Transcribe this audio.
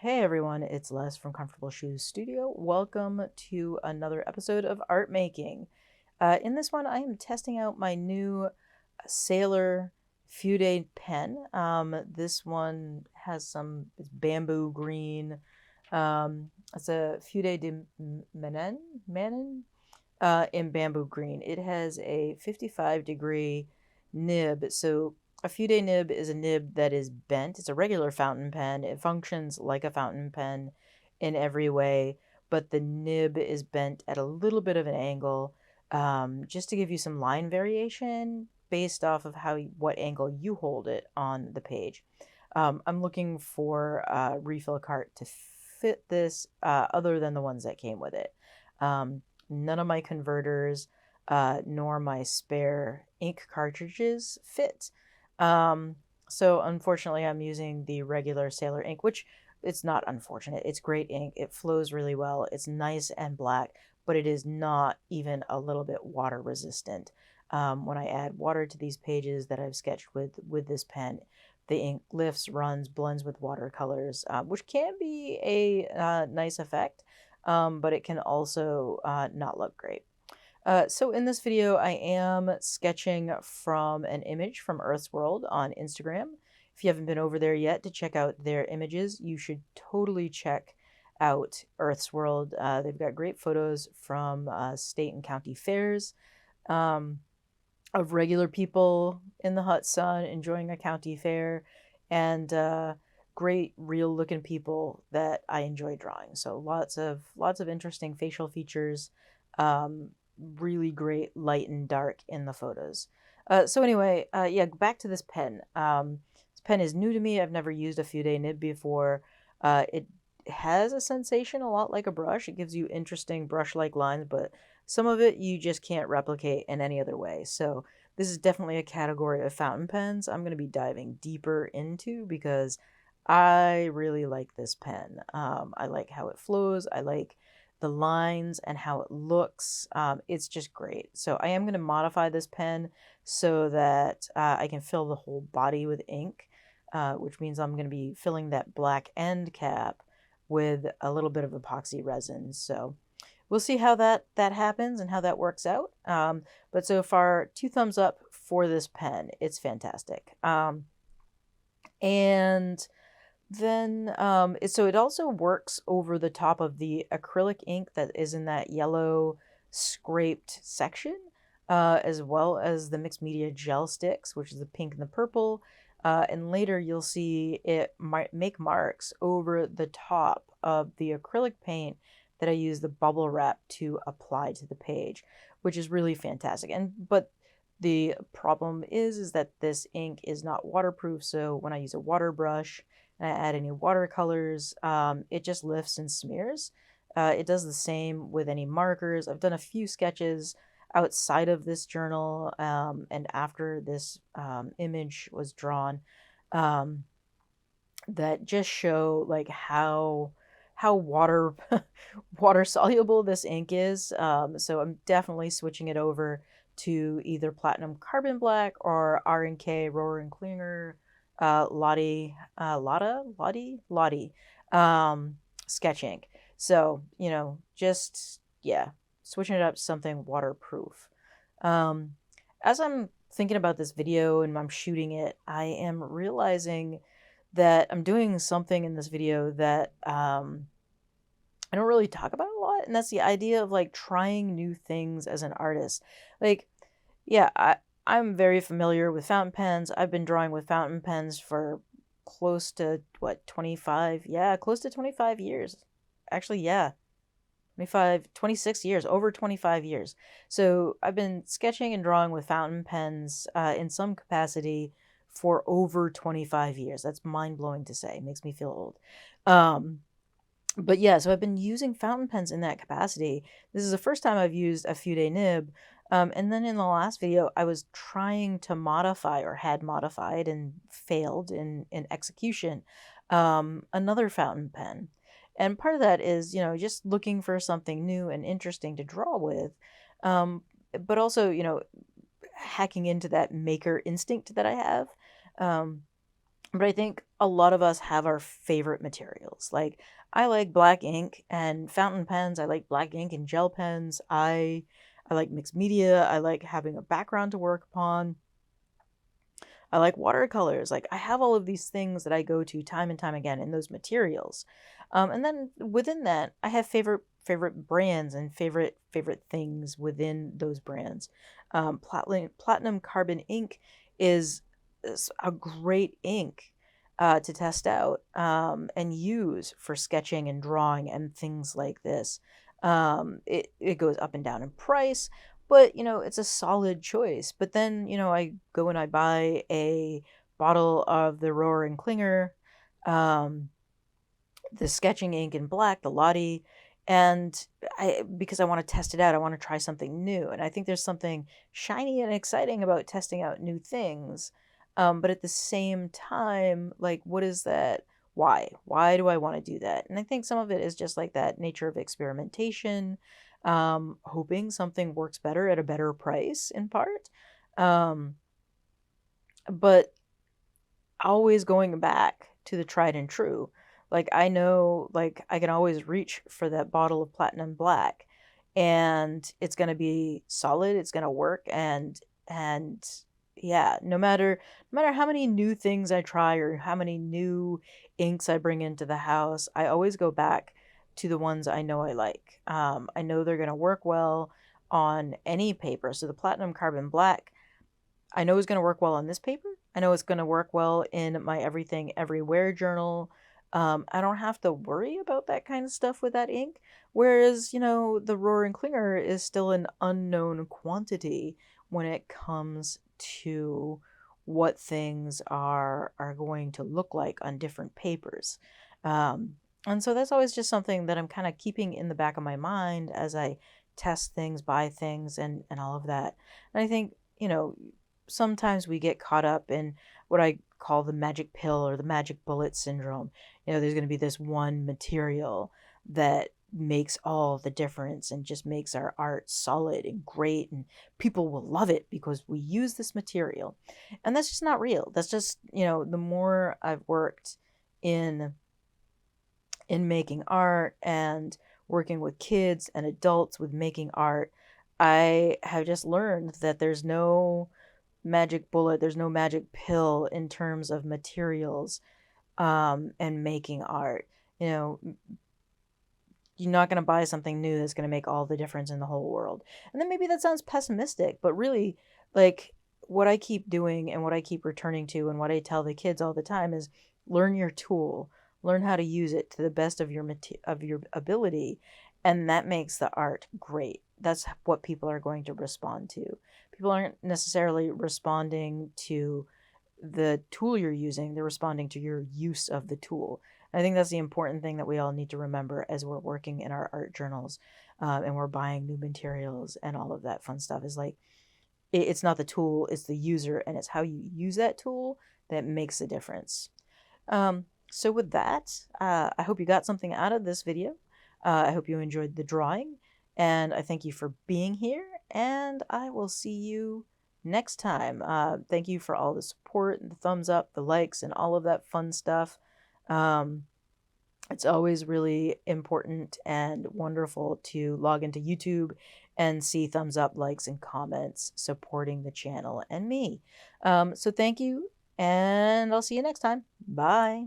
Hey everyone, it's Les from Comfortable Shoes Studio. Welcome to another episode of Art Making. In this one, I am testing out my new Sailor Fude pen. This one has it's bamboo green. It's a Fude de Manin in bamboo green. It has a 55-degree nib. So a fude nib is a nib that is bent. It's a regular fountain pen. It functions like a fountain pen in every way, but the nib is bent at a little bit of an angle, just to give you some line variation based off of what angle you hold it on the page. I'm looking for a refill cart to fit this, other than the ones that came with it. None of my converters, nor my spare ink cartridges fit. So unfortunately, I'm using the regular Sailor ink, which it's not unfortunate. It's great ink. It flows really well. It's nice and black, but it is not even a little bit water resistant. When I add water to these pages that I've sketched with this pen, the ink lifts, runs, blends with watercolors, which can be a nice effect, but it can also not look great. So in this video, I am sketching from an image from Earth's World on Instagram. If you haven't been over there yet to check out their images, you should totally check out Earth's World. They've got great photos from state and county fairs, of regular people in the hot sun enjoying a county fair, and great real looking people that I enjoy drawing. So lots of interesting facial features, really great light and dark in the photos. So anyway, yeah, back to this pen. This pen is new to me. I've never used a fude nib before. It has a sensation a lot like a brush. It gives you interesting brush-like lines, but some of it you just can't replicate in any other way. So this is definitely a category of fountain pens I'm going to be diving deeper into because I really like this pen. I like how it flows. I like the lines and how it looks. It's just great. So I am going to modify this pen so that I can fill the whole body with ink, which means I'm going to be filling that black end cap with a little bit of epoxy resin. So we'll see how that happens and how that works out. But so far, 2 thumbs up for this pen. It's fantastic. And then, so it also works over the top of the acrylic ink that is in that yellow scraped section, as well as the mixed media gel sticks, which is the pink and the purple. And later you'll see it might make marks over the top of the acrylic paint that I use the bubble wrap to apply to the page, which is really fantastic. But the problem is that this ink is not waterproof, so when I use a water brush and I add any watercolors, it just lifts and smears. It does the same with any markers. I've done a few sketches outside of this journal, and after this image was drawn, that just show like how water water soluble this ink is. So I'm definitely switching it over to either platinum carbon black or R&K Rohrer and Klinger Lottie sketch ink. So, just, yeah, switching it up to something waterproof. As I'm thinking about this video and I'm shooting it, I am realizing that I'm doing something in this video that I don't really talk about a lot, and that's the idea of like trying new things as an artist. Like, yeah, I'm very familiar with fountain pens. I've been drawing with fountain pens for close to 25? Yeah, close to 25 years. Actually, yeah. 26 years, over 25 years. So I've been sketching and drawing with fountain pens in some capacity for over 25 years. That's mind-blowing to say. It makes me feel old. But yeah, so I've been using fountain pens in that capacity. This is the first time I've used a fude nib. And then in the last video, I was trying to modify, or had modified and failed in execution, another fountain pen. And part of that is, just looking for something new and interesting to draw with. But also, hacking into that maker instinct that I have. But I think a lot of us have our favorite materials. Like, I like black ink and fountain pens. I like black ink and gel pens. I like mixed media. I like having a background to work upon. I like watercolors. Like, I have all of these things that I go to time and time again in those materials. And then within that, I have favorite brands and favorite things within those brands. Platinum Carbon ink is a great ink to test out and use for sketching and drawing and things like this. It goes up and down in price, but it's a solid choice. But then I go and I buy a bottle of the Rohr and Klinger, um, the sketching ink in black, the Lottie, and because I want to test it out, I want to try something new, and I think there's something shiny and exciting about testing out new things. But at the same time, like, what is that? Why do I want to do that? And I think some of it is just like that nature of experimentation, hoping something works better at a better price in part. Um, but always going back to the tried and true. Like, I know, like, I can always reach for that bottle of platinum black, and it's going to be solid, it's going to work, and yeah, no matter how many new things I try or how many new inks I bring into the house, I always go back to the ones I know I like. I know they're going to work well on any paper. So the platinum carbon black, I know it's going to work well on this paper. I know it's going to work well in my Everything Everywhere journal. I don't have to worry about that kind of stuff with that ink. Whereas, the Rohr and Klinger is still an unknown quantity when it comes to what things are going to look like on different papers. And so that's always just something that I'm kind of keeping in the back of my mind as I test things, buy things, and all of that. And I think, sometimes we get caught up in what I call the magic pill or the magic bullet syndrome. There's going to be this one material that makes all the difference and just makes our art solid and great, and people will love it because we use this material. And that's just not real. That's just, the more I've worked in making art and working with kids and adults with making art, I have just learned that there's no magic bullet, there's no magic pill in terms of materials and making art. You know, you're not going to buy something new that's going to make all the difference in the whole world. And then maybe that sounds pessimistic, but really, like, what I keep doing and what I keep returning to and what I tell the kids all the time is learn your tool, learn how to use it to the best of your ability, and that makes the art great. That's what people are going to respond to. People aren't necessarily responding to the tool you're using, they're responding to your use of the tool. I think that's the important thing that we all need to remember as we're working in our art journals, and we're buying new materials and all of that fun stuff. Is like, it's not the tool, it's the user, and it's how you use that tool that makes a difference. So with that, I hope you got something out of this video. I hope you enjoyed the drawing, and I thank you for being here, and I will see you next time. Thank you for all the support and the thumbs up, the likes, and all of that fun stuff. It's always really important and wonderful to log into YouTube and see thumbs up, likes, and comments supporting the channel and me. So thank you, and I'll see you next time. Bye.